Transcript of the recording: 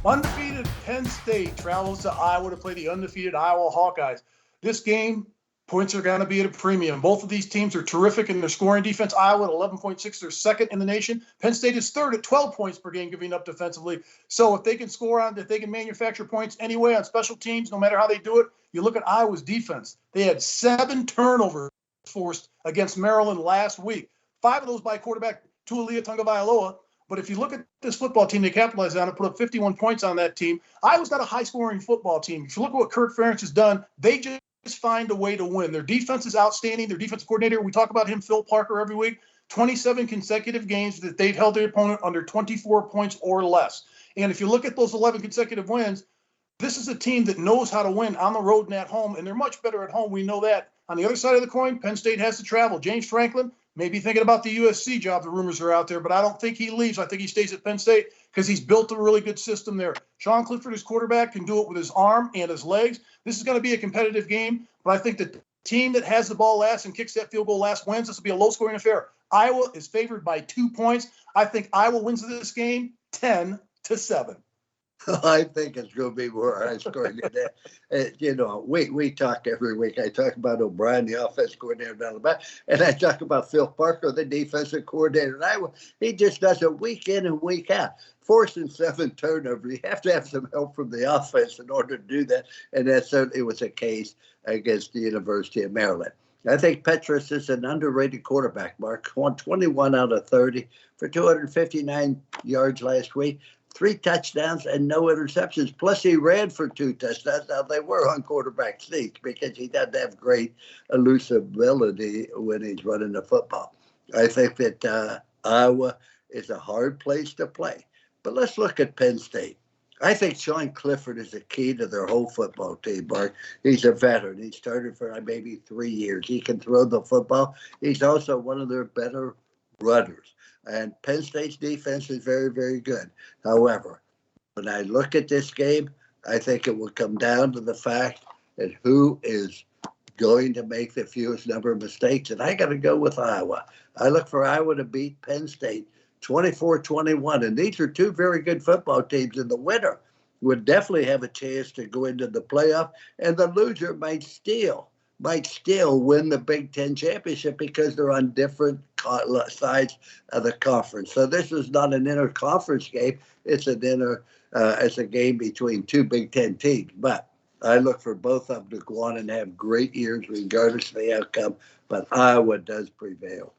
Undefeated Penn State travels to Iowa to play the undefeated Iowa Hawkeyes. This game, points are going to be at a premium. Both of these teams are terrific in their scoring defense. Iowa at 11.6, they're second in the nation. Penn State is third at 12 points per game giving up defensively. So if they can if they can manufacture points anyway on special teams, no matter how they do it, you look at Iowa's defense. They had 7 turnovers forced against Maryland last week. 5 of those by quarterback Tualia Tagovailoa. But if you look at this football team, they capitalized on it, put up 51 points on that team. Iowa's not a high-scoring football team. If you look at what Kirk Ferentz has done, they just find a way to win. Their defense is outstanding. Their defensive coordinator, we talk about him, Phil Parker, every week. 27 consecutive games that they've held their opponent under 24 points or less. And if you look at those 11 consecutive wins, this is a team that knows how to win on the road and at home, and they're much better at home. We know that. On the other side of the coin, Penn State has to travel. James Franklin may be thinking about the USC job. The rumors are out there, but I don't think he leaves. I think he stays at Penn State because he's built a really good system there. Sean Clifford, his quarterback, can do it with his arm and his legs. This is going to be a competitive game, but I think the team that has the ball last and kicks that field goal last wins. This will be a low-scoring affair. Iowa is favored by 2 points. I think Iowa wins this game 10-7. I think it's going to be more high scoring than that. We talk every week. I talk about O'Brien, the offense coordinator down the back, and I talk about Phil Parker, the defensive coordinator in Iowa. He just does it week in and week out. Forcing 7 turnovers. You have to have some help from the offense in order to do that, and that certainly was the case against the University of Maryland. I think Petrus is an underrated quarterback, Mark. Won 21 out of 30 for 259 yards last week. 3 touchdowns and no interceptions. Plus, he ran for 2 touchdowns. Now, they were on quarterback sneaks because he doesn't have great elusibility when he's running the football. I think that Iowa is a hard place to play. But let's look at Penn State. I think Sean Clifford is the key to their whole football team, Mark. He's a veteran. He started for maybe 3 years. He can throw the football. He's also one of their better runners. And Penn State's defense is very, very good. However, when I look at this game, I think it will come down to the fact that who is going to make the fewest number of mistakes. And I got to go with Iowa. I look for Iowa to beat Penn State 24-21. And these are 2 very good football teams. And the winner would definitely have a chance to go into the playoff. And the loser might still win the Big Ten championship because they're on different sides of the conference. So this is not an inter-conference game. It's a game between 2 Big Ten teams. But I look for both of them to go on and have great years regardless of the outcome. But Iowa does prevail.